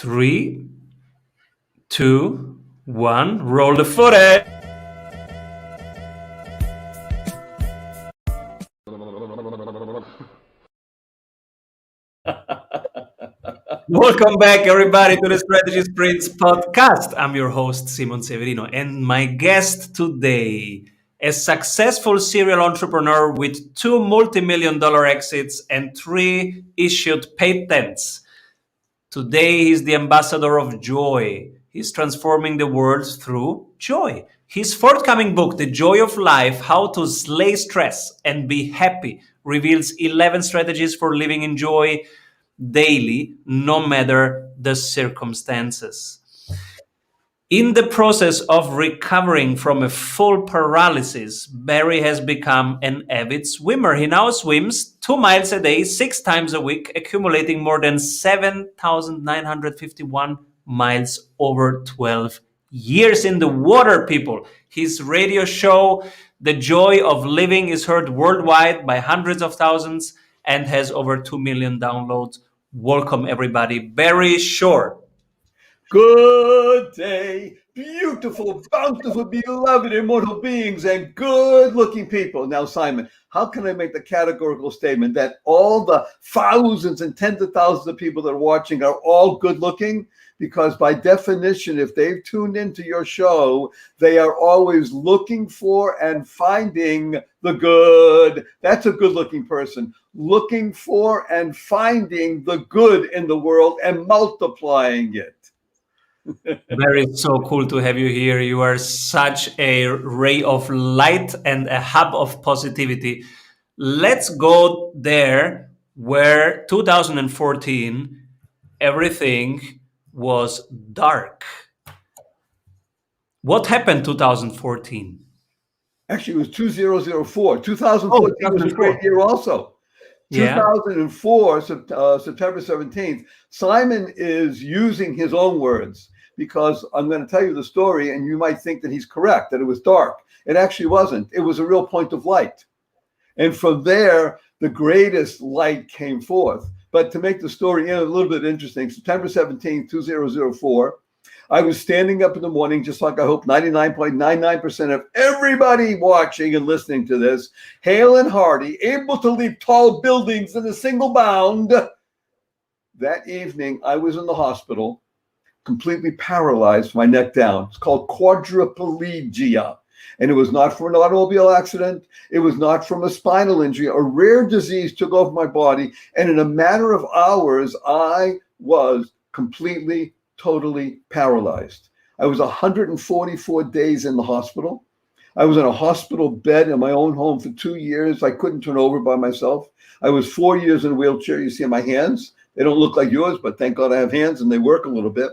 3, 2, 1. Roll the footage. Welcome back, everybody, to the Strategy Sprints podcast. I'm your host, Severino, and my guest today, a successful serial entrepreneur with 2 multi-million-dollar exits and 3 issued patents. Today, he's the ambassador of joy. He's transforming the world through joy. His forthcoming book, The Joy of Life, How to Slay Stress and Be Happy, reveals 11 strategies for living in joy daily, no matter the circumstances. In the process of recovering from a full paralysis, Barry has become an avid swimmer. He now swims 2 miles a day, 6 times a week, accumulating more than 7,951 miles over 12 years in the water, people. His radio show, The Joy of Living, is heard worldwide by hundreds of thousands and has over 2 million downloads. Welcome, everybody. Barry Shore. Good day, beautiful, bountiful, beloved, immortal beings, and good-looking people. Now, Simon, how can I make the categorical statement that all the thousands and tens of thousands of people that are watching are all good-looking? Because by definition, if they've tuned into your show, they are always looking for and finding the good. That's a good-looking person. Looking for and finding the good in the world and multiplying it. Very so cool to have you here. You are such a ray of light and a hub of positivity. Let's go there where 2014, everything was dark. What happened 2014? Actually, it was 2004. 2014 was a great year also. Yeah. 2004, September 17th, Simon is using his own words because I'm going to tell you the story and you might think that he's correct, that it was dark. It actually wasn't. It was a real point of light. And from there, the greatest light came forth. But to make the story a little bit interesting, September 17th, 2004, I was standing up in the morning, just like I hope 99.99% of everybody watching and listening to this, hale and hearty, able to leap tall buildings in a single bound. That evening, I was in the hospital, completely paralyzed from my neck down. It's called quadriplegia. And it was not from an automobile accident. It was not from a spinal injury. A rare disease took over my body. And in a matter of hours, I was completely, totally paralyzed. I was 144 days in the hospital. I was in a hospital bed in my own home for 2 years. I couldn't turn over by myself. I was 4 years in a wheelchair. You see my hands? They don't look like yours, but thank God I have hands and they work a little bit.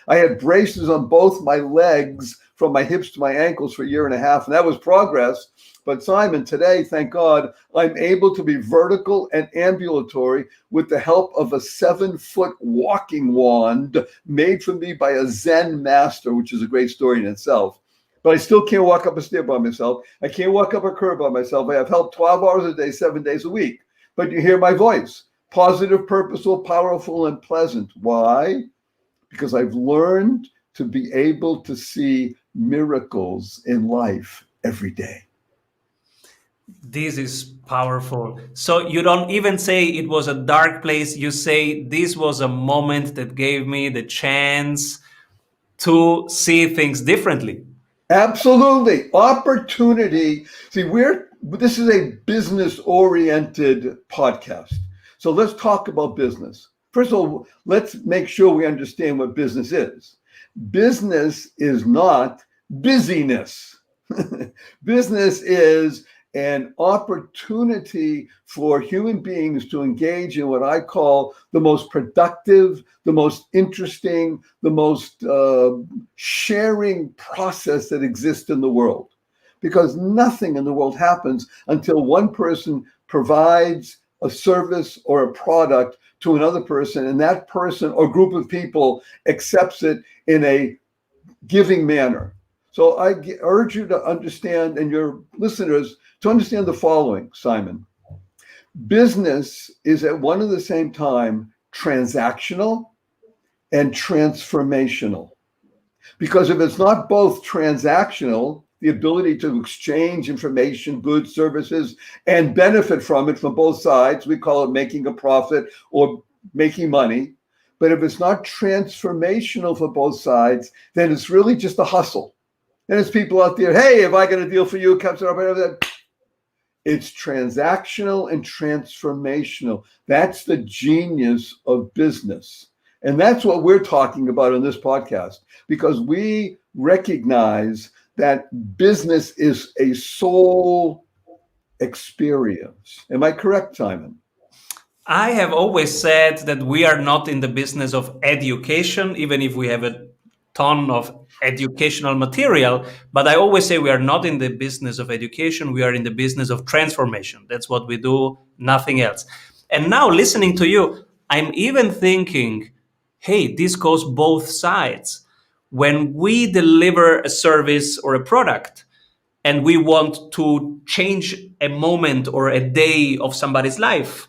I had braces on both my legs from my hips to my ankles for a year and a half, and that was progress. But Simon, today, thank God, I'm able to be vertical and ambulatory with the help of a 7-foot walking wand made for me by a Zen master, which is a great story in itself. But I still can't walk up a stair by myself. I can't walk up a curb by myself. I have help 12 hours a day, 7 days a week. But you hear my voice, positive, purposeful, powerful, and pleasant. Why? Because I've learned to be able to see miracles in life every day. This is powerful. So you don't even say it was a dark place. You say this was a moment that gave me the chance to see things differently. Absolutely. Opportunity. See, this is a business-oriented podcast. So let's talk about business. First of all, let's make sure we understand what business is. Business is not busyness. Business is an opportunity for human beings to engage in what I call the most productive, the most interesting, the most sharing process that exists in the world. Because nothing in the world happens until one person provides a service or a product to another person, and that person or group of people accepts it in a giving manner. So I urge you to understand, and your listeners to understand the following, Simon. Business is at one and the same time transactional and transformational. Because if it's not both transactional, the ability to exchange information, goods, services, and benefit from it from both sides, we call it making a profit or making money. But if it's not transformational for both sides, then it's really just a hustle. And it's people out there, hey, if I got a deal for you, it comes up, it's transactional and transformational. That's the genius of business. And that's what we're talking about on this podcast, because we recognize that business is a soul experience. Am I correct, Simon? I have always said that we are not in the business of education, even if we have a ton of educational material. But I always say we are not in the business of education. We are in the business of transformation. That's what we do, nothing else. And now listening to you, I'm even thinking, hey, this goes both sides. When we deliver a service or a product and we want to change a moment or a day of somebody's life,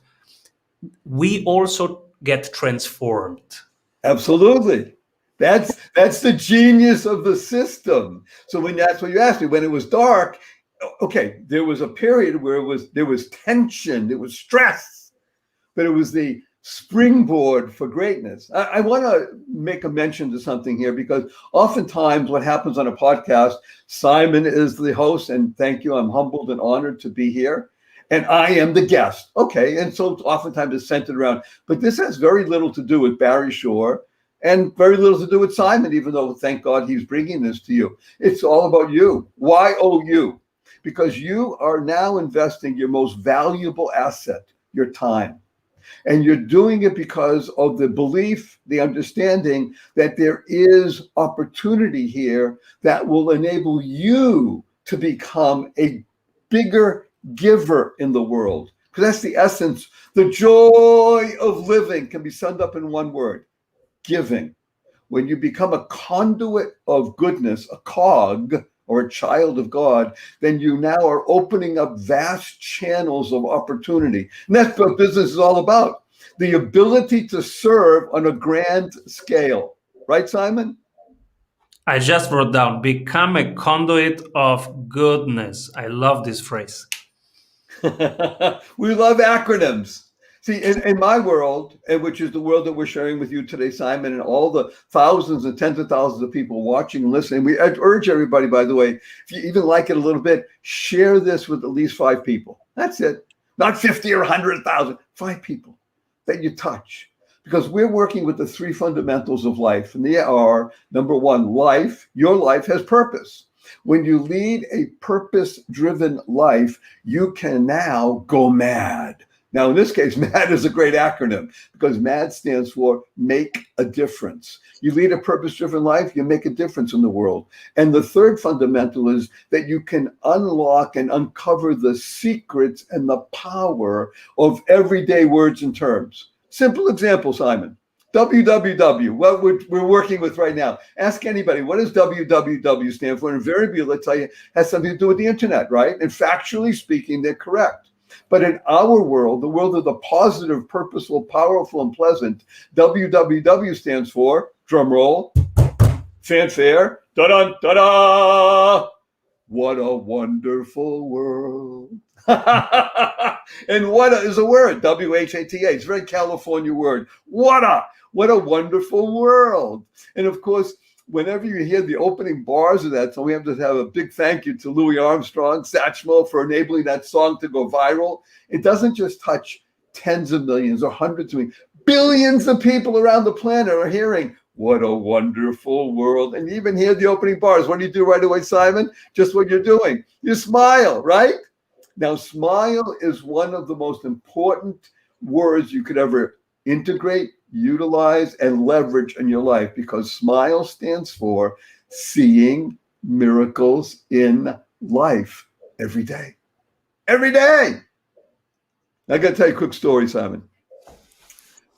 we also get transformed. Absolutely. That's the genius of the system. So when that's what you asked me, when it was dark, okay, there was a period where there was tension, there was stress, but it was the springboard for greatness. I want to make a mention to something here, because oftentimes what happens on a podcast, Simon is the host, and thank you, I'm humbled and honored to be here. And I am the guest. Okay. And so oftentimes it's centered around, but this has very little to do with Barry Shore and very little to do with Simon, even though thank God he's bringing this to you. It's all about you. Why you? Because you are now investing your most valuable asset, your time. And you're doing it because of the belief, the understanding that there is opportunity here that will enable you to become a bigger giver in the world. Because that's the essence. The joy of living can be summed up in one word: giving. When you become a conduit of goodness, a cog or a child of God, then you now are opening up vast channels of opportunity. And that's what business is all about. The ability to serve on a grand scale. Right, Simon? I just wrote down, become a conduit of goodness. I love this phrase. We love acronyms. See, in my world, and which is the world that we're sharing with you today, Simon, and all the thousands and tens of thousands of people watching and listening, we urge everybody, by the way, if you even like it a little bit, share this with at least 5 people. That's it. Not 50 or 100,000, 5 people that you touch. Because we're working with the 3 fundamentals of life. And they are, number 1, life. Your life has purpose. When you lead a purpose-driven life, you can now go mad. Now, in this case, MAD is a great acronym, because MAD stands for make a difference. You lead a purpose-driven life, you make a difference in the world. And the third fundamental is that you can unlock and uncover the secrets and the power of everyday words and terms. Simple example, Simon. www, what we're working with right now. Ask anybody, what does www stand for? And invariably, let's tell you, it has something to do with the internet, right? And factually speaking, they're correct. But in our world, the world of the positive, purposeful, powerful, and pleasant, www stands for, drum roll, fanfare, da-da, da-da, what a wonderful world. And what is a word, W-H-A-T-A. It's a very California word. What a wonderful world. And of course, whenever you hear the opening bars of that song, we have to have a big thank you to Louis Armstrong, Satchmo, for enabling that song to go viral. It doesn't just touch tens of millions or hundreds of millions. Billions of people around the planet are hearing, what a wonderful world. And you even hear the opening bars. What do you do right away, Simon? Just what you're doing. You smile, right? Now, smile is one of the most important words you could ever integrate, utilize, and leverage in your life, because smile stands for seeing miracles in life every day. Every day. I got to tell you a quick story, Simon.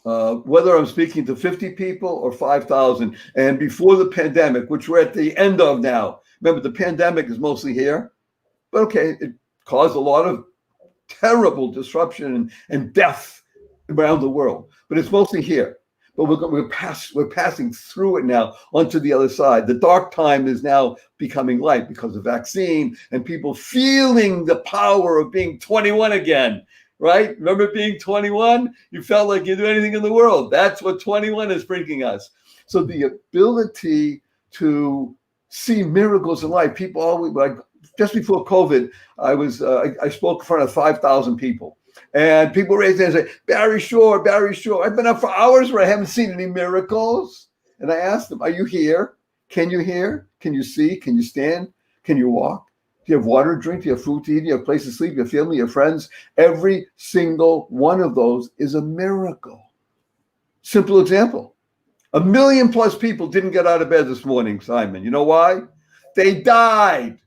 Whether I'm speaking to 50 people or 5,000, and before the pandemic, which we're at the end of now. Remember, the pandemic is mostly here, but okay, it caused a lot of terrible disruption and death around the world, but it's mostly here. but we're passing through it now onto the other side. The dark time is now becoming light because of vaccine and people feeling the power of being 21 again, right? Remember being 21? You felt like you do anything in the world. That's what 21 is bringing us. So the ability to see miracles in life. People always, like, just before COVID, I spoke in front of 5,000 people. And people raised their hands and say, Barry Shore, Barry Shore. I've been up for hours where I haven't seen any miracles. And I asked them, are you here? Can you hear? Can you see? Can you stand? Can you walk? Do you have water to drink? Do you have food to eat? Do you have a place to sleep? Your family, your friends? Every single one of those is a miracle. Simple example. 1 million plus people didn't get out of bed this morning, Simon. You know why? They died.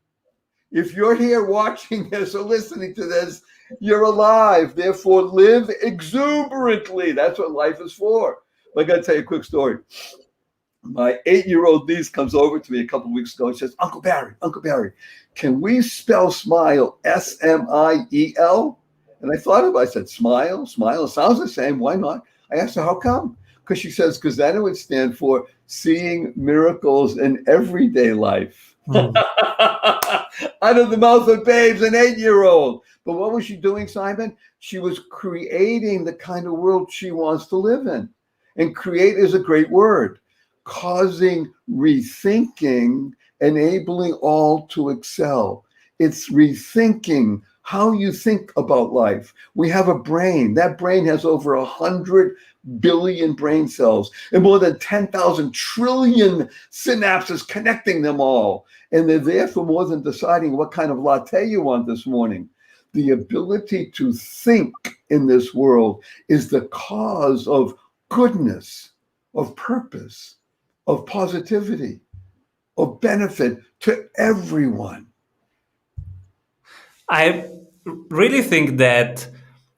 If you're here watching this or listening to this, you're alive. Therefore, live exuberantly. That's what life is for. But I got to tell you a quick story. My 8-year-old niece comes over to me a couple of weeks ago and says, Uncle Barry, can we spell smile S-M-I-E-L? And I thought about it. I said, smile, it sounds the same. Why not? I asked her, how come? Because she says, because then it would stand for seeing miracles in everyday life. Out of the mouth of babes, an 8-year-old. But what was she doing, Simon? She was creating the kind of world she wants to live in. And create is a great word. Causing rethinking, enabling all to excel. It's rethinking how you think about life. We have a brain. That brain has over 100 billion brain cells and more than 10,000 trillion synapses connecting them all. And they're there for more than deciding what kind of latte you want this morning. The ability to think in this world is the cause of goodness, of purpose, of positivity, of benefit to everyone. I really think that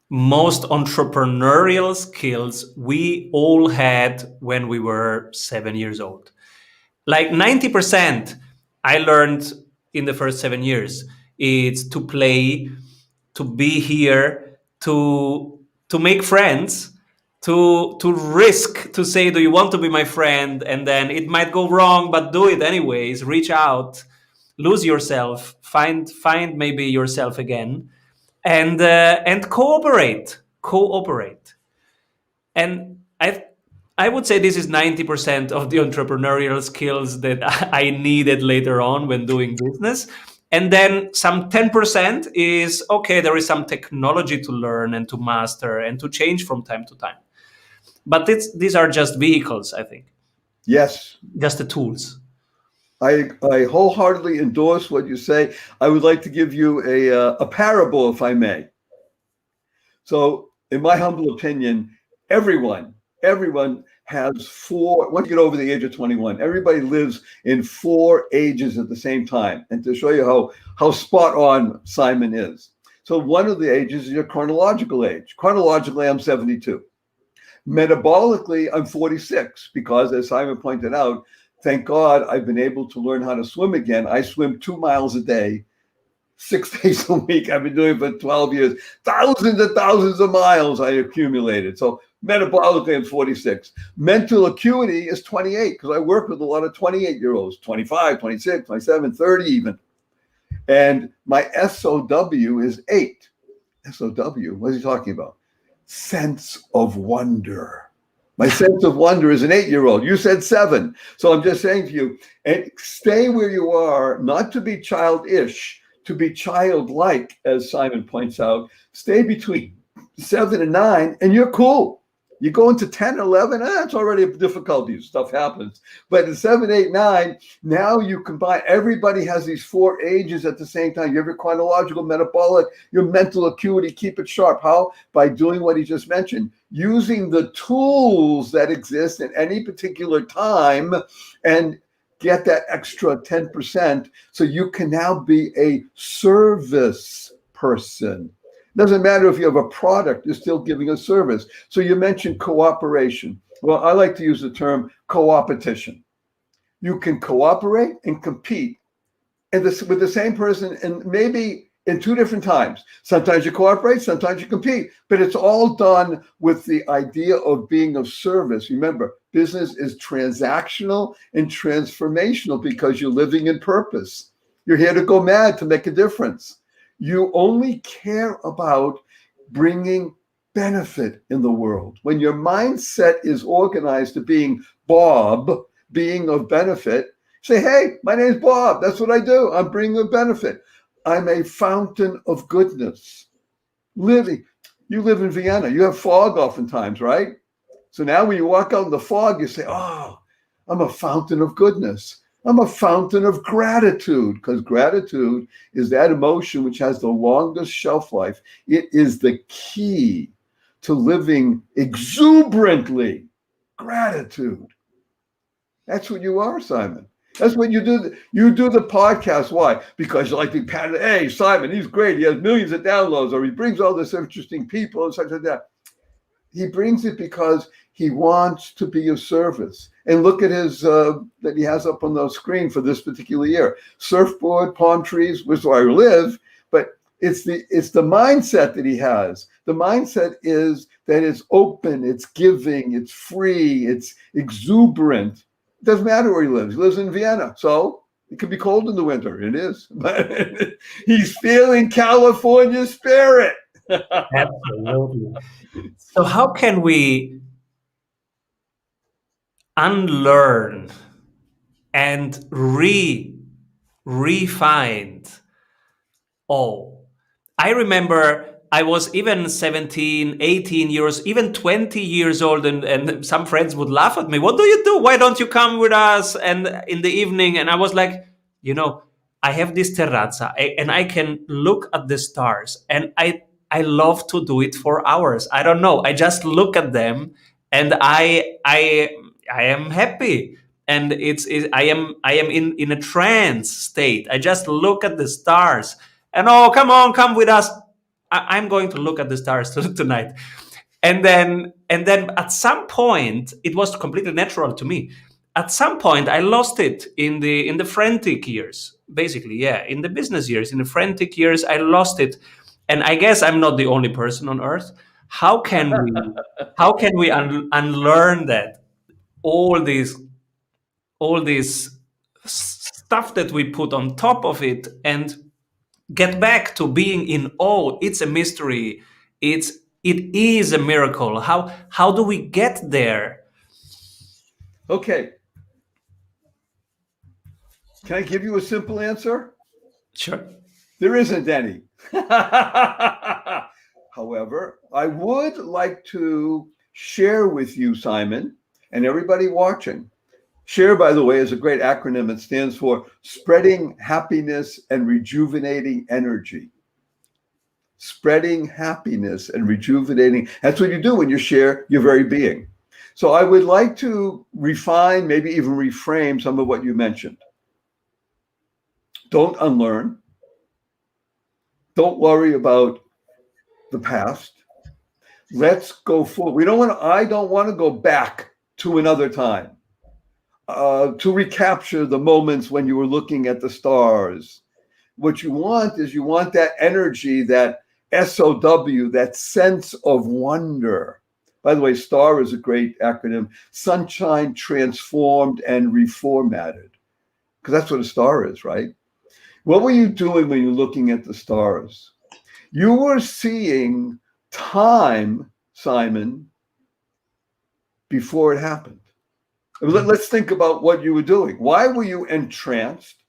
most entrepreneurial skills we all had when we were 7 years old. Like 90% I learned in the first 7 years. It's to play, to be here, to make friends, to risk, to say, do you want to be my friend? And then it might go wrong, but do it anyways. Reach out, lose yourself, find maybe yourself again, and cooperate. And I would say this is 90% of the entrepreneurial skills that I needed later on when doing business. And then some 10% is, okay, there is some technology to learn and to master and to change from time to time. But these are just vehicles, I think. Yes. Just the tools. I wholeheartedly endorse what you say. I would like to give you a parable, if I may. So, in my humble opinion, everyone has four. Once you get over the age of 21, everybody lives in 4 ages at the same time. And to show you how spot on Simon is. So, one of the ages is your chronological age. Chronologically, I'm 72. Metabolically, I'm 46 because, as Simon pointed out, thank God I've been able to learn how to swim again. I swim 2 miles a day, 6 days a week. I've been doing it for 12 years. Thousands and thousands of miles I accumulated. So metabolically, I'm 46. Mental acuity is 28 because I work with a lot of 28-year-olds, 25, 26, 27, 30 even. And my SOW is 8. SOW, what is he talking about? Sense of wonder. My sense of wonder is an 8-year-old. You said 7. So I'm just saying to you, and stay where you are, not to be childish, to be childlike, as Simon points out. Stay between 7 and 9, and you're cool. You go into 10, 11, it's already a difficulty. Stuff happens. But in 7, 8, 9, now you combine, everybody has these 4 ages at the same time. You have your chronological, metabolic, your mental acuity, keep it sharp. How? By doing what he just mentioned, using the tools that exist at any particular time and get that extra 10% so you can now be a service person. Doesn't matter if you have a product, you're still giving a service. So you mentioned cooperation. Well, I like to use the term co-opetition. You can cooperate and compete and with the same person, and maybe in two different times. Sometimes you cooperate, sometimes you compete, but it's all done with the idea of being of service. Remember, business is transactional and transformational because you're living in purpose. You're here to go mad to make a difference. You only care about bringing benefit in the world. When your mindset is organized to being Bob, being of benefit, say, hey, my name's Bob. That's what I do. I'm bringing a benefit. I'm a fountain of goodness. Living. You live in Vienna. You have fog oftentimes, right? So now when you walk out in the fog, you say, oh, I'm a fountain of goodness. I'm a fountain of gratitude, because gratitude is that emotion which has the longest shelf life. It is the key to living exuberantly. Gratitude. That's what you are, Simon. That's what you do. You do the podcast. Why? Because you like to be patted. Hey, Simon, he's great. He has millions of downloads, or he brings all this interesting people and such like that. He brings it because he wants to be of service. And look at his that he has up on the screen for this particular year: surfboard, palm trees, which is where I live. But it's the mindset that he has. The mindset is that it's open, it's giving, it's free, it's exuberant. It doesn't matter where he lives. He lives in Vienna. So it can be cold in the winter. It is. But he's feeling California spirit. Absolutely. So how can we unlearn and refine all? I remember I was even 17, 18 years, even 20 years old, and some friends would laugh at me. What do you do? Why don't you come with us and in the evening? And I was like, I have this terrazza and I can look at the stars, and I love to do it for hours. I don't know. I just look at them and I am happy. And I am in a trance state. I just look at the stars and, oh, come on, come with us. I'm going to look at the stars tonight. And then at some point, it was completely natural to me. At some point, I lost it in the frantic years. Basically, yeah, in the business years, in the frantic years, I lost it. And I guess I'm not the only person on earth. How can we unlearn that? All this stuff that we put on top of it, and get back to being in awe. It's a mystery. It is a miracle. How do we get there? Okay. Can I give you a simple answer? Sure. There isn't any. However, I would like to share with you, Simon, and everybody watching. SHARE, by the way, is a great acronym. It stands for Spreading Happiness and Rejuvenating Energy. Spreading happiness and rejuvenating. That's what you do when you share your very being. So I would like to refine, maybe even reframe some of what you mentioned. Don't unlearn. Don't worry about the past. Let's go forward. I don't want to go back to another time. To recapture the moments when you were looking at the stars. What you want that energy, that SOW, that sense of wonder. By the way, STAR is a great acronym: sunshine, transformed, and reformatted. Because that's what a star is, right? What were you doing when you were looking at the stars? You were seeing time, Simon, before it happened. Let's think about what you were doing. Why were you entranced?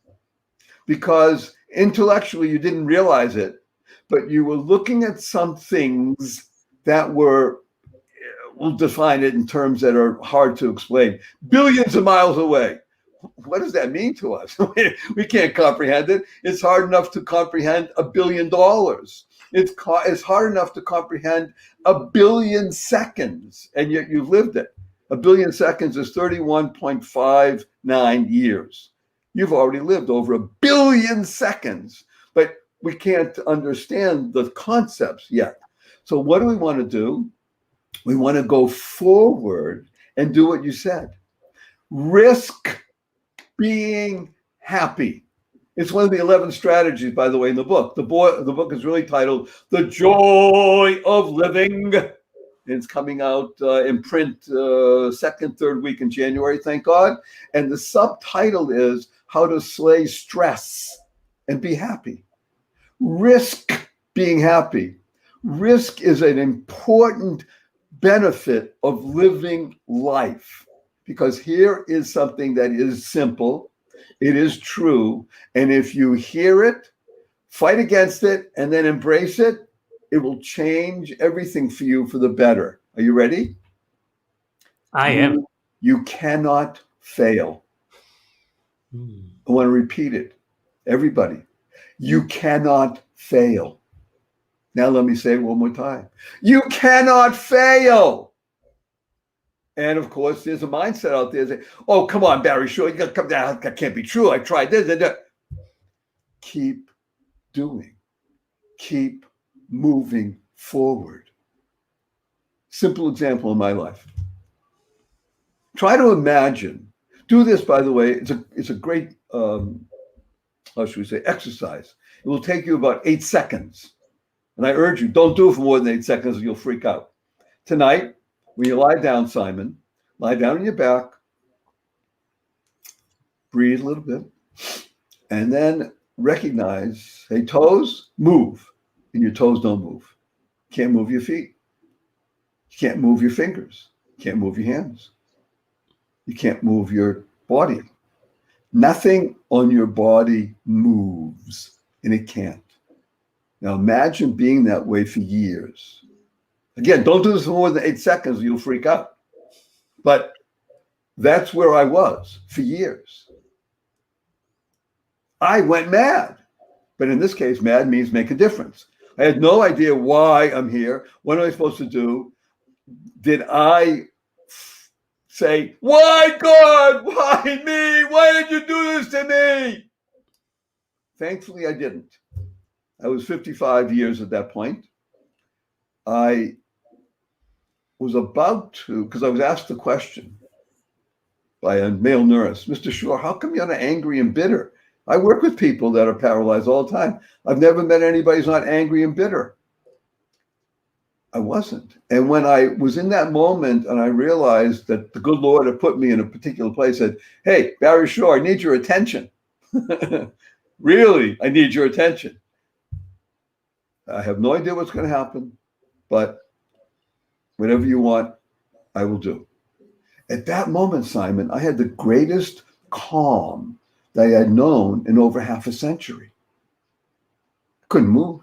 Because intellectually you didn't realize it, but you were looking at some things that were, we'll define it in terms that are hard to explain, billions of miles away. What does that mean to us? We can't comprehend it. It's hard enough to comprehend $1 billion. It's hard enough to comprehend 1 billion seconds, and yet you've lived it. 1 billion seconds is 31.59 years. You've already lived over 1 billion seconds, but we can't understand the concepts yet. So what do we want to do? We want to go forward and do what you said. Risk being happy. It's one of the 11 strategies, by the way, in the book. The book is really titled "The Joy of Living." It's coming out in print second, third week in January, thank God. And the subtitle is "How to Slay Stress and Be Happy." Risk being happy. Risk is an important benefit of living life, because here is something that is simple, it is true, and if you hear it, fight against it, and then embrace it, it will change everything for you for the better. Are you ready? I am. You cannot fail. I want to repeat it. Everybody, you cannot fail. Now let me say it one more time. You cannot fail. And of course, there's a mindset out there that, oh, come on, Barry, sure, you got to come down. That can't be true. I tried this and that. Keep doing. Keep moving forward. Simple example in my life. Try to imagine. Do this, by the way. It's a great, how should we say, exercise. It will take you about 8 seconds. And I urge you, don't do it for more than 8 seconds or you'll freak out. Tonight, when you lie down, Simon, lie down on your back, breathe a little bit, and then recognize, hey, toes, move. And your toes don't move. You can't move your feet. You can't move your fingers. You can't move your hands. You can't move your body. Nothing on your body moves, and it can't. Now imagine being that way for years. Again, don't do this for more than 8 seconds or you'll freak out. But that's where I was for years. I went mad. But in this case, mad means make a difference. I had no idea why I'm here. What am I supposed to do? Did I say, why God? Why me? Why did you do this to me? Thankfully, I didn't. I was 55 years at that point. I was about to, because I was asked the question by a male nurse, Mr. Shore, how come you're not angry and bitter? I work with people that are paralyzed all the time. I've never met anybody who's not angry and bitter. I wasn't. And when I was in that moment and I realized that the good Lord had put me in a particular place, said, hey, Barry Shore, I need your attention. Really, I need your attention. I have no idea what's going to happen, but whatever you want, I will do. At that moment, Simon, I had the greatest calm that I had known in over half a century. I couldn't move.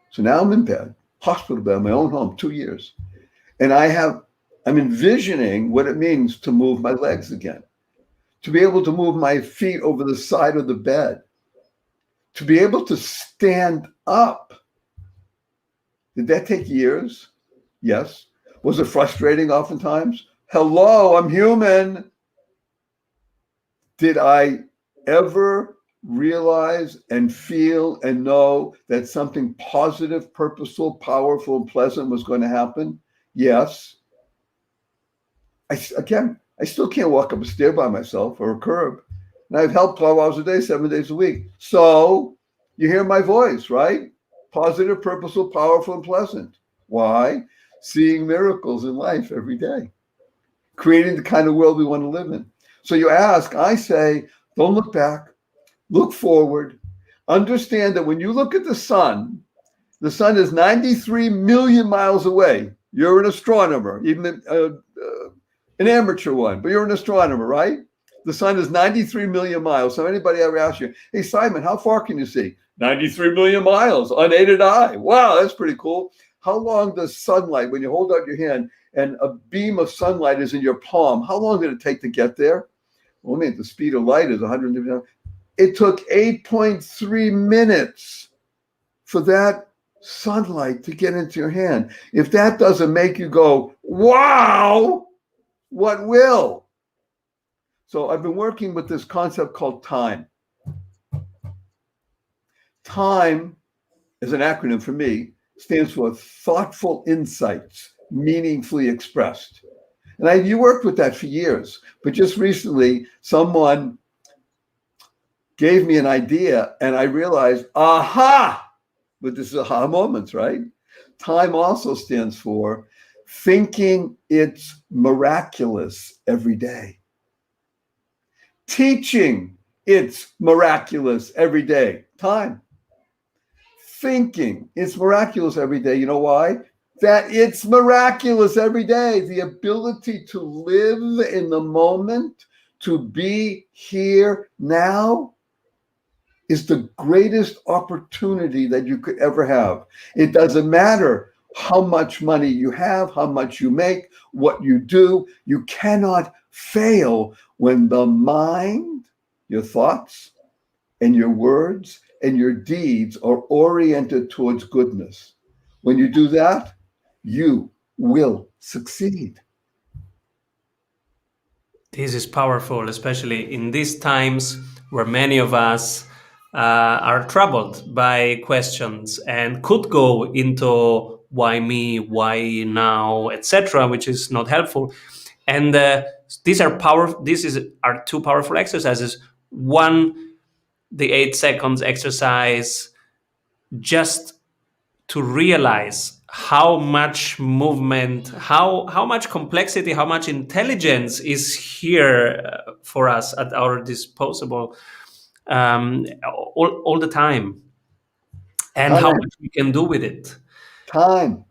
So now I'm in bed, hospital bed, my own home, 2 years. And I'm envisioning what it means to move my legs again, to be able to move my feet over the side of the bed, to be able to stand up. Did that take years? Yes. Was it frustrating oftentimes? Hello, I'm human. Did I ever realize and feel and know that something positive, purposeful, powerful, and pleasant was going to happen? Yes. I still can't walk up a stair by myself or a curb. And I've helped 12 hours a day, 7 days a week. So you hear my voice, right? Positive, purposeful, powerful, and pleasant. Why? Seeing miracles in life every day. Creating the kind of world we want to live in. So you ask, I say, don't look back. Look forward. Understand that when you look at the sun is 93 million miles away. You're an astronomer, even an amateur one, but you're an astronomer, right? The sun is 93 million miles. So anybody ever asks you, hey, Simon, how far can you see? 93 million miles, unaided eye. Wow, that's pretty cool. How long does sunlight, when you hold out your hand and a beam of sunlight is in your palm, how long did it take to get there? Well, the speed of light is 150. It took 8.3 minutes for that sunlight to get into your hand. If that doesn't make you go, wow, what will? So I've been working with this concept called time. Time, as an acronym for me, stands for thoughtful insights, meaningfully expressed. And you worked with that for years, but just recently, someone gave me an idea, and I realized, aha! But this is aha moments, right? Time also stands for thinking it's miraculous every day. Teaching it's miraculous every day. Time. Thinking it's miraculous every day. You know why? That it's miraculous every day. The ability to live in the moment, to be here now, is the greatest opportunity that you could ever have. It doesn't matter how much money you have, how much you make, what you do. You cannot fail when the mind, your thoughts, and your words and your deeds are oriented towards goodness. When you do that, you will succeed. This is powerful, especially in these times where many of us are troubled by questions and could go into why me, why now, etc., which is not helpful. And these are two powerful exercises. One, the 8 seconds exercise, just to realize how much movement, how much complexity, how much intelligence is here for us at our disposal all the time, and how Time, much we can do with it time.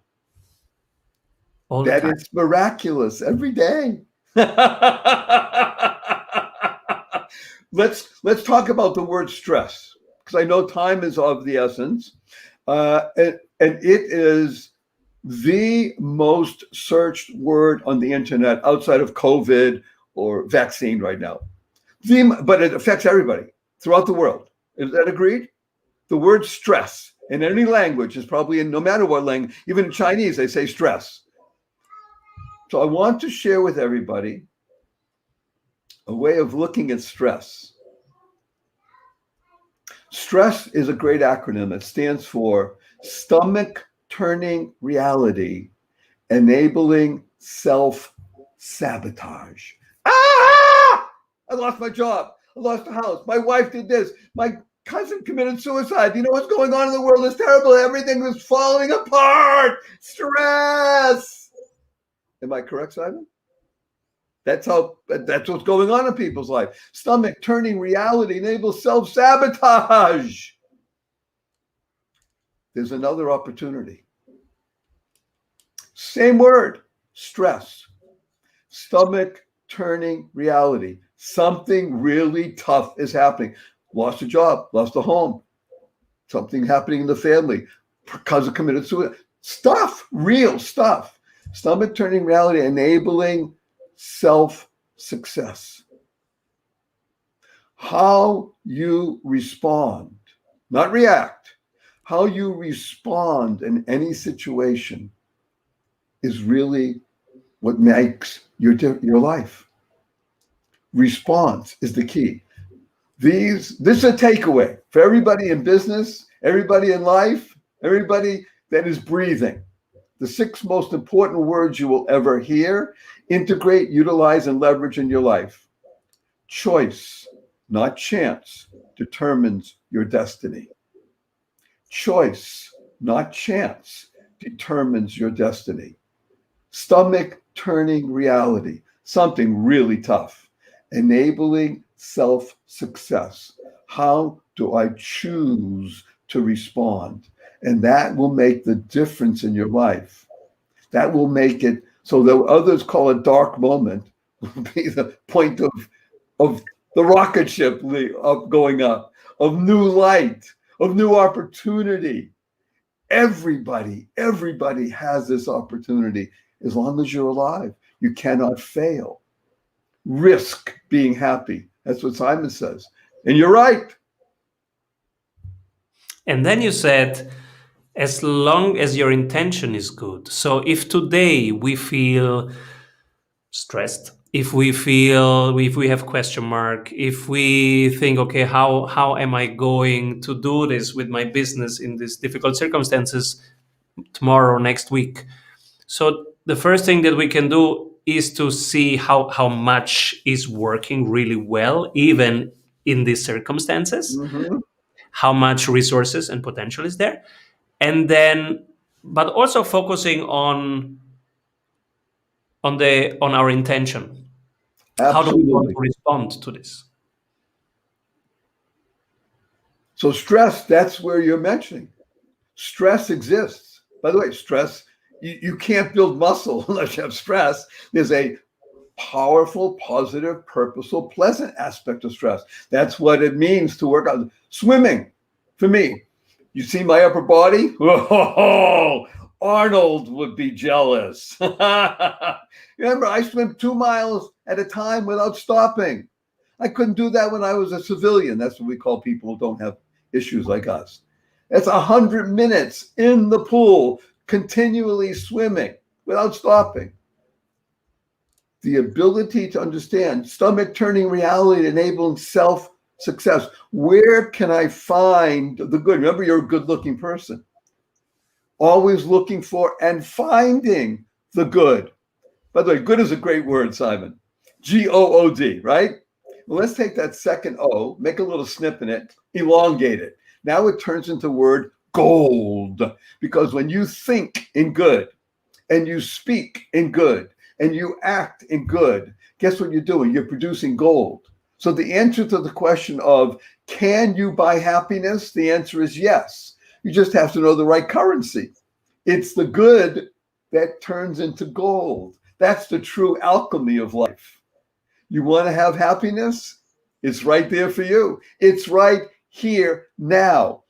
all the That time. it's miraculous every day. Let's talk about the word stress, because I know time is of the essence, and it is the most searched word on the internet outside of COVID or vaccine right now. But it affects everybody throughout the world. Is that agreed? The word stress in any language is probably in no matter what language, even in Chinese, they say stress. So I want to share with everybody a way of looking at stress. Stress is a great acronym. It stands for stomach turning reality, enabling self-sabotage. Ah! I lost my job. I lost the house. My wife did this. My cousin committed suicide. You know what's going on in the world? It's terrible. Everything is falling apart. Stress. Am I correct, Simon? That's what's going on in people's life. Stomach turning reality enables self-sabotage. There's another opportunity. Same word, stress. Stomach turning reality. Something really tough is happening. Lost a job, lost a home, something happening in the family, cousin committed suicide. Stuff, real stuff. Stomach turning reality, enabling self-success. How you respond, not react, how you respond in any situation is really what makes your life. Response is the key. This is a takeaway for everybody in business, everybody in life, everybody that is breathing. The 6 most important words you will ever hear, integrate, utilize, and leverage in your life. Choice, not chance, determines your destiny. Choice, not chance, determines your destiny. Stomach turning reality, something really tough. Enabling self-success. How do I choose to respond? And that will make the difference in your life. That will make it so that others call a dark moment will be the point of the rocket ship going up, of new light, of new opportunity. Everybody has this opportunity. As long as you're alive, you cannot fail. Risk being happy. That's what Simon says. And you're right. And then you said, as long as your intention is good. So if today we feel stressed, if we have question mark, if we think, okay, how am I going to do this with my business in these difficult circumstances tomorrow, next week? So the first thing that we can do is to see how much is working really well, even in these circumstances, Mm-hmm. how much resources and potential is there, and then, but also focusing on our intention. How do we want Absolutely. to respond to this? So stress, that's where you're mentioning. Stress exists. By the way, stress, you can't build muscle unless you have stress. There's a powerful, positive, purposeful, pleasant aspect of stress. That's what it means to work out. Swimming, for me, you see my upper body? Oh, Arnold would be jealous. Remember, I swim 2 miles at a time without stopping. I couldn't do that when I was a civilian. That's what we call people who don't have issues like us. That's 100 minutes in the pool, continually swimming without stopping. The ability to understand stomach turning reality, enabling self success. Where can I find the good? Remember, you're a good looking person. Always looking for and finding the good. By the way, good is a great word, Simon. GOOD, right? Well, let's take that second O, make a little snip in it, elongate it. Now it turns into word gold. Because when you think in good and you speak in good and you act in good, guess what you're doing? You're producing gold. So the answer to the question of, can you buy happiness? The answer is yes. You just have to know the right currency. It's the good that turns into gold. That's the true alchemy of life. You want to have happiness? It's right there for you. It's right here now.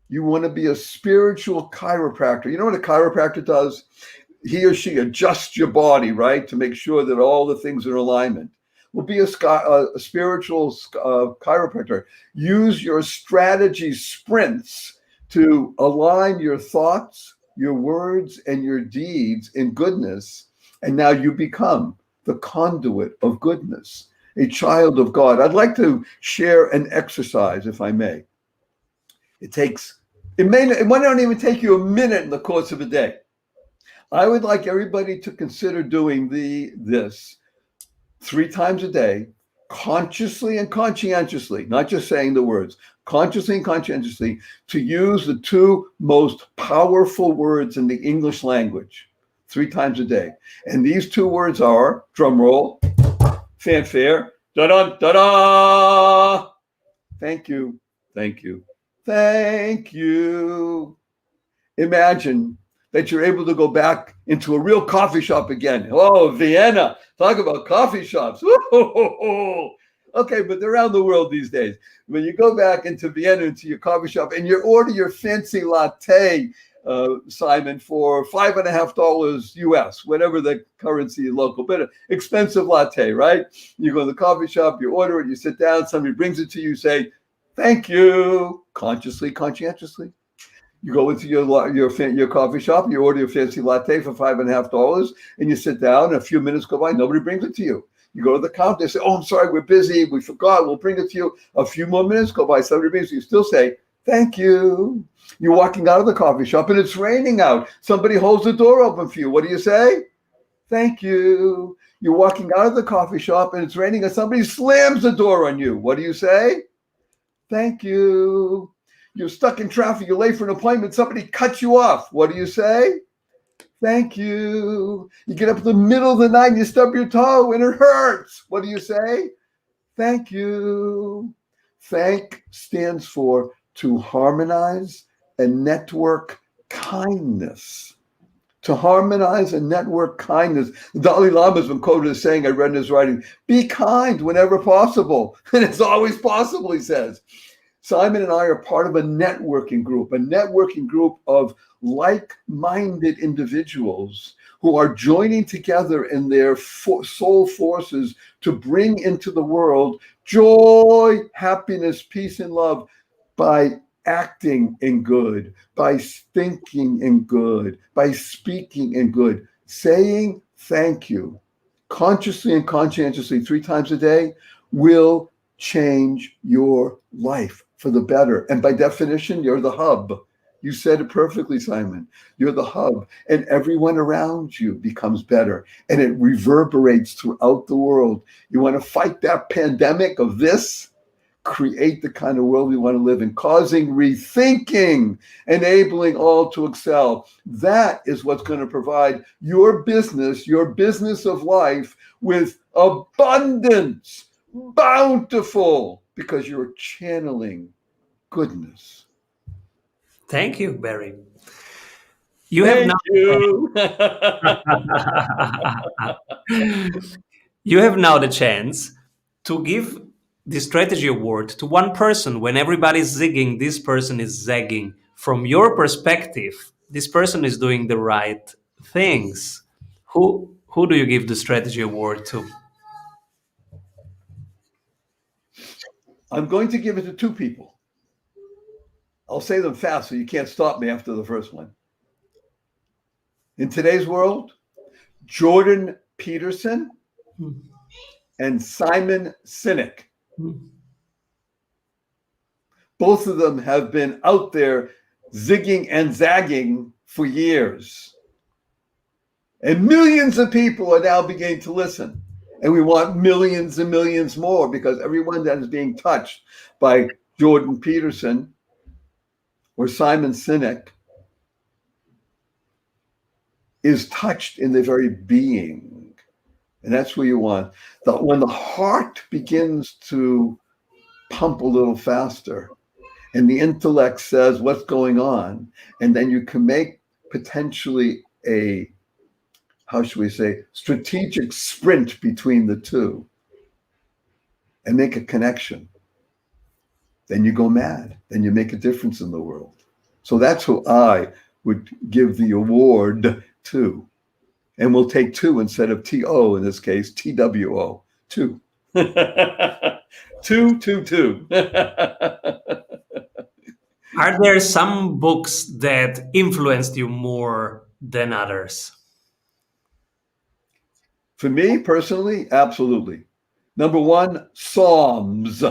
You want to be a spiritual chiropractor. You know what a chiropractor does? He or she adjusts your body, right, to make sure that all the things are in alignment. Well, be a spiritual chiropractor. Use your strategy sprints to align your thoughts, your words, and your deeds in goodness. And now you become the conduit of goodness, a child of God. I'd like to share an exercise, if I may. It might not even take you a minute in the course of a day. I would like everybody to consider doing this 3 times a day, consciously and conscientiously, not just saying the words, consciously and conscientiously, to use the 2 most powerful words in the English language 3 times a day. And these 2 words are, drum roll, fanfare, da-da, da-da. Thank you, thank you, thank you. Imagine that you're able to go back into a real coffee shop again. Oh, Vienna. Talk about coffee shops. Okay, but they're around the world these days. When you go back into Vienna, into your coffee shop, and you order your fancy latte, Simon, for $5.50 US, whatever the currency is local, but an expensive latte, right? You go to the coffee shop, you order it, you sit down, somebody brings it to you, say, thank you, consciously, conscientiously. You go into your coffee shop, you order your fancy latte for $5.50, and you sit down, and a few minutes go by, nobody brings it to you. You go to the counter, they say, oh, I'm sorry, we're busy, we forgot, we'll bring it to you. A few more minutes go by, somebody brings it, you still say, thank you. You're walking out of the coffee shop, and it's raining out. Somebody holds the door open for you. What do you say? Thank you. You're walking out of the coffee shop, and it's raining, and somebody slams the door on you. What do you say? Thank you. You're stuck in traffic, you're late for an appointment, somebody cuts you off. What do you say? Thank you. You get up in the middle of the night and you stub your toe and it hurts. What do you say? Thank you. Thank stands for to harmonize and network kindness. To harmonize and network kindness. The Dalai Lama has been quoted as saying, I read in his writing, be kind whenever possible. And it's always possible, he says. Simon and I are part of a networking group of like-minded individuals who are joining together in their soul forces to bring into the world joy, happiness, peace, and love by acting in good, by thinking in good, by speaking in good, saying thank you, consciously and conscientiously 3 times a day will change your life for the better. And by definition, you're the hub. You said it perfectly, Simon. You're the hub, and everyone around you becomes better, and it reverberates throughout the world. You want to fight that pandemic of this? create the kind of world we want to live in, causing rethinking, enabling all to excel. That is what's going to provide your business of life with abundance, bountiful, because you're channeling goodness. Thank you, Barry. You have Thank now you. you have now the chance to give the strategy award to one person. When everybody's zigging, this person is zagging. From your perspective, this person is doing the right things. Who do you give the strategy award to? I'm going to give it to two people. I'll say them fast so you can't stop me after the first one. In today's world, Jordan Peterson and Simon Sinek. Both of them have been out there zigging and zagging for years. And millions of people are now beginning to listen. And we want millions and millions more, because everyone that is being touched by Jordan Peterson or Simon Sinek is touched in their very being. And that's what you want. When the heart begins to pump a little faster and the intellect says what's going on, and then you can make potentially a, how should we say, strategic sprint between the two and make a connection, then you go mad. Then you make a difference in the world. So that's who I would give the award to. And we'll take two instead of TO in this case, TWO. Two. Two. Are there some books that influenced you more than others? For me personally, absolutely. Number one, Psalms.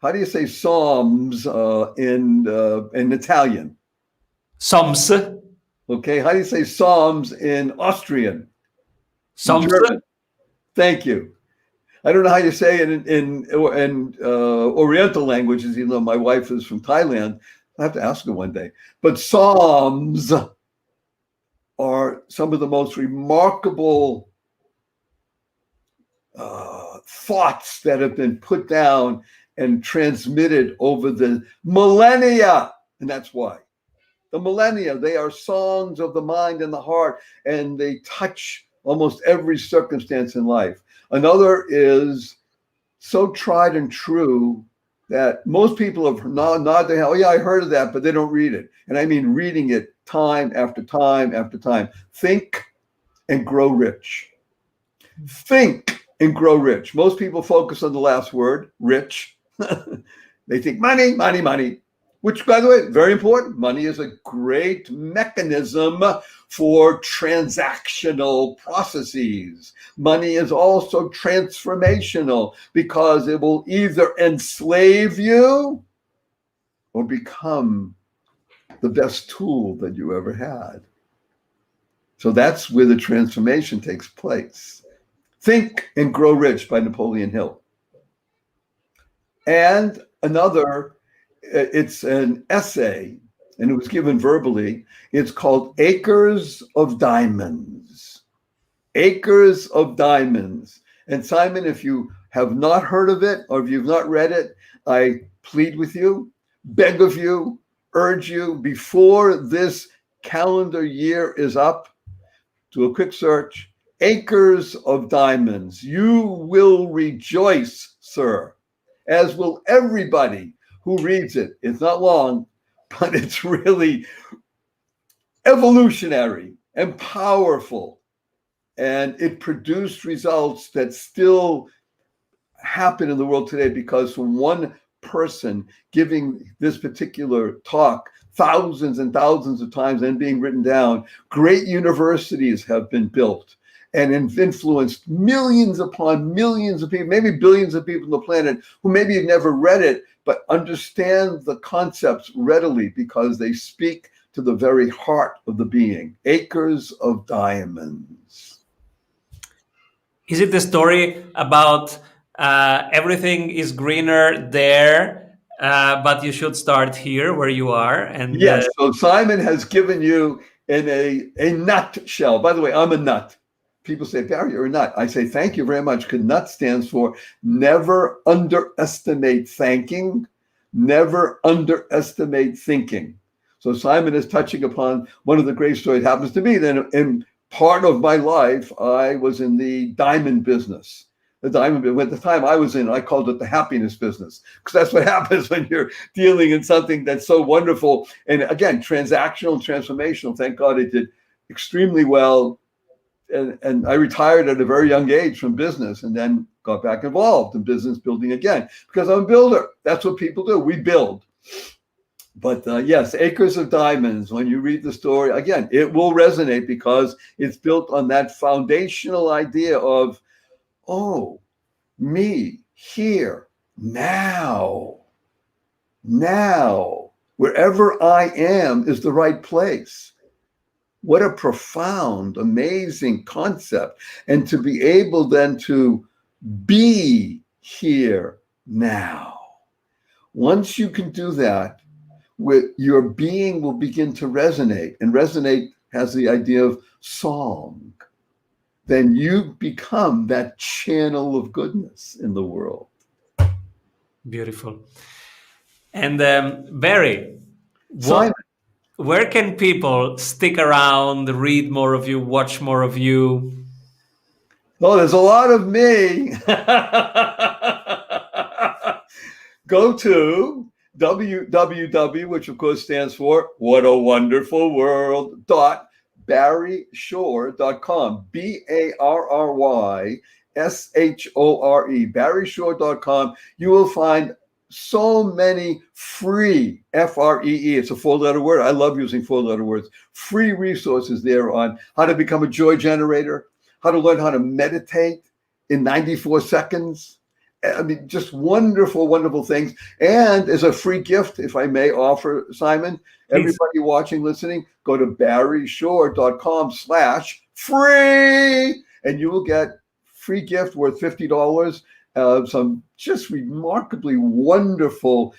How do you say Psalms in Italian? Psalms. Okay. How do you say Psalms in Austrian? Psalms. German. Thank you. I don't know how you say it in Oriental languages, even though my wife is from Thailand. I have to ask her one day. But Psalms are some of the most remarkable thoughts that have been put down and transmitted over the millennia. And that's why. The millennia, they are songs of the mind and the heart, and they touch almost every circumstance in life. Another is so tried and true that most people have nod their head, oh yeah, I heard of that, but they don't read it. And I mean reading it time after time after time. Think and Grow Rich. Think and Grow Rich. Most people focus on the last word, rich. They think money, money, money. Which, by the way, very important. Money is a great mechanism for transactional processes. Money is also transformational because it will either enslave you or become the best tool that you ever had. So that's where the transformation takes place. Think and Grow Rich by Napoleon Hill. And another, it's an essay, and it was given verbally. It's called Acres of Diamonds. Acres of Diamonds. And Simon, if you have not heard of it or if you've not read it, I plead with you, beg of you, urge you, before this calendar year is up, do a quick search, Acres of Diamonds. You will rejoice, sir, as will everybody who reads it. It's not long, but it's really evolutionary and powerful. And it produced results that still happen in the world today, because from one person giving this particular talk thousands and thousands of times and being written down, great universities have been built and influenced millions upon millions of people, maybe billions of people on the planet who maybe have never read it, but understand the concepts readily because they speak to the very heart of the being. Acres of Diamonds. Is it the story about Everything is greener there, but you should start here where you are. And Yes. So Simon has given you in a nutshell. By the way, I'm a nut. People say, Barry, you're a nut. I say, thank you very much, because nut stands for never underestimate thanking, never underestimate thinking. So Simon is touching upon one of the great stories. It happens to me that in part of my life, I was in the diamond business. The diamond business. At the time I was in, I called it the happiness business, because that's what happens when you're dealing in something that's so wonderful. And again, transactional, transformational. Thank God it did extremely well. And I retired at a very young age from business, and then got back involved in business building again, because I'm a builder. That's what people do. We build. But yes, Acres of Diamonds, when you read the story, again, it will resonate, because it's built on that foundational idea of, oh, me, here, now, wherever I am is the right place. What a profound, amazing concept. And to be able then to be here now. Once you can do that, with your being will begin to resonate, and resonate has the idea of song. Then you become that channel of goodness in the world. beautiful. And Barry, Simon, where can people stick around, read more of you, watch more of you? oh, there's a lot of me. Go to www, which of course stands for What a Wonderful World, barryshore.com, BARRYSHORE, barryshore.com. You will find so many free, FREE, it's a four-letter word. I love using four-letter words. Free resources there on how to become a joy generator, how to learn how to meditate in 94 seconds. I mean, just wonderful, wonderful things. And as a free gift, if I may offer, Simon, Please. everybody watching, listening, go to barryshore.com/free, and you will get free gift worth $50. Some just remarkably wonderful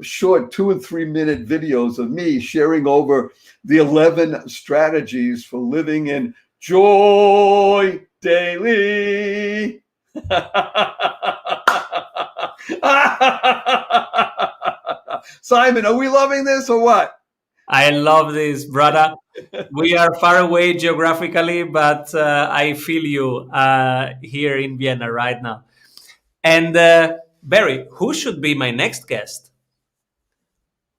short 2 and 3 minute videos of me sharing over the 11 strategies for living in joy daily. Simon, are we loving this or what? I love this, brother. We are far away geographically, but I feel you here in Vienna right now. And Barry, who should be my next guest?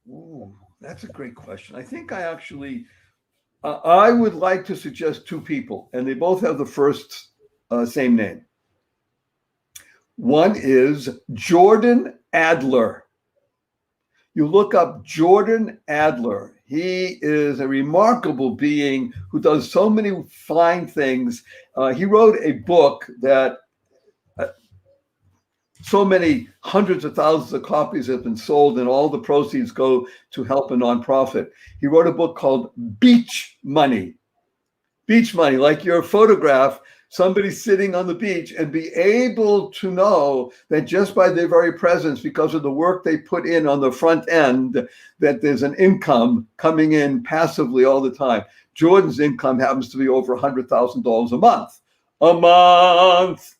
Ooh, that's a great question. I think I would like to suggest two people, and they both have the first same name. One is Jordan Adler. You look up Jordan Adler. He is a remarkable being who does so many fine things. He wrote a book that so many hundreds of thousands of copies have been sold, and all the proceeds go to help a nonprofit. He wrote a book called Beach Money. Beach money, like your photograph, somebody sitting on the beach, and be able to know that just by their very presence, because of the work they put in on the front end, that there's an income coming in passively all the time. Jordan's income happens to be over $100,000 a month. A month.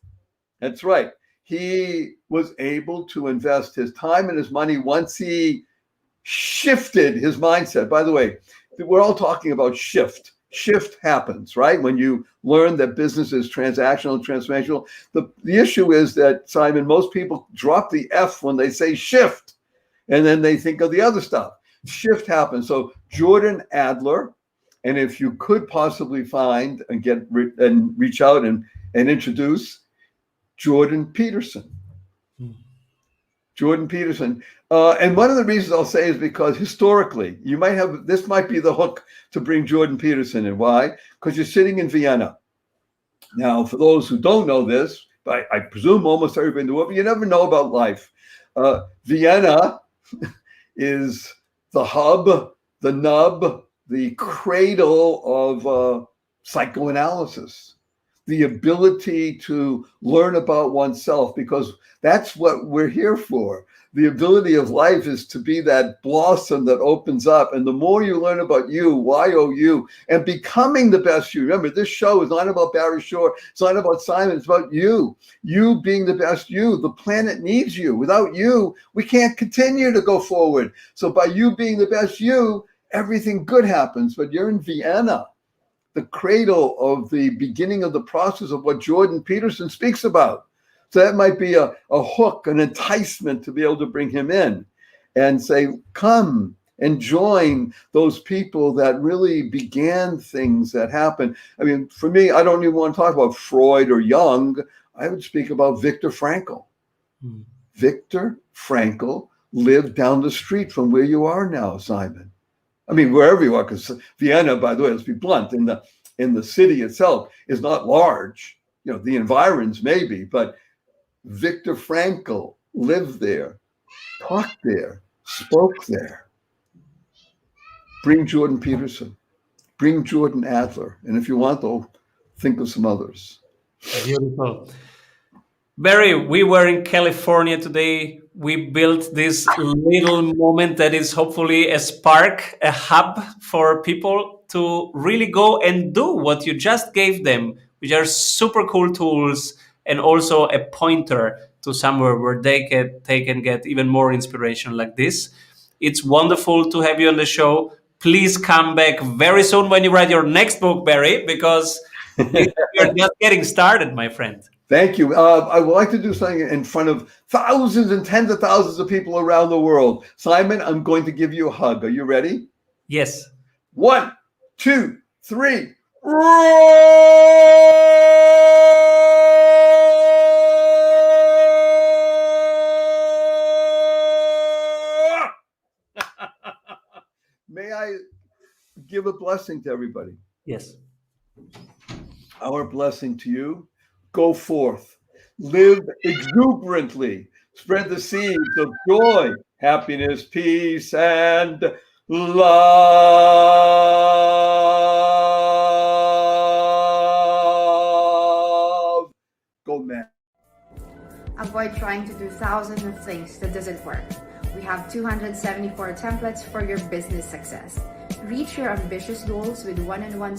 That's right. He was able to invest his time and his money once he shifted his mindset. By the way, we're all talking about shift. Shift happens, right? When you learn that business is transactional and transformational. The issue is that, Simon, most people drop the F when they say shift, and then they think of the other stuff. Shift happens. So Jordan Adler, and if you could possibly find and reach out and introduce Jordan Peterson. Jordan Peterson. And one of the reasons I'll say is because historically, this might be the hook to bring Jordan Peterson in. Why? Because you're sitting in Vienna. Now, for those who don't know this, I presume almost everybody in the world, but you never know about life. Vienna is the hub, the nub, the cradle of psychoanalysis. the ability to learn about oneself, because that's what we're here for. The ability of life is to be that blossom that opens up. And the more you learn about you, YOU, and becoming the best you. Remember, this show is not about Barry Shore. It's not about Simon. It's about you. You being the best you. The planet needs you. Without you, we can't continue to go forward. So by you being the best you, everything good happens. But you're in Vienna, the cradle of the beginning of the process of what Jordan Peterson speaks about. So that might be a hook, an enticement to be able to bring him in and say, come and join those people that really began things that happened. I mean, for me, I don't even want to talk about Freud or Jung. I would speak about Viktor Frankl. Viktor Frankl lived down the street from where you are now, Simon. I mean, wherever you are, because Vienna, by the way, let's be blunt, in the city itself is not large. You know, the environs maybe, but Viktor Frankl lived there, talked there, spoke there. Bring Jordan Peterson, bring Jordan Adler, and if you want, though, think of some others. Beautiful. Barry, we were in California today. We built this little moment that is hopefully a spark, a hub for people to really go and do what you just gave them, which are super cool tools and also a pointer to somewhere where they can get even more inspiration like this. It's wonderful to have you on the show. Please come back very soon when you write your next book, Barry, because you're just getting started, my friend. Thank you. I would like to do something in front of thousands and tens of thousands of people around the world. Simon, I'm going to give you a hug. Are you ready? Yes. 1, 2, 3. May I give a blessing to everybody? Yes. Our blessing to you. Go forth, live exuberantly, spread the seeds of joy, happiness, peace, and love. Go, man. Avoid trying to do thousands of things that doesn't work. We have 274 templates for your business success. Reach your ambitious goals with one-on-one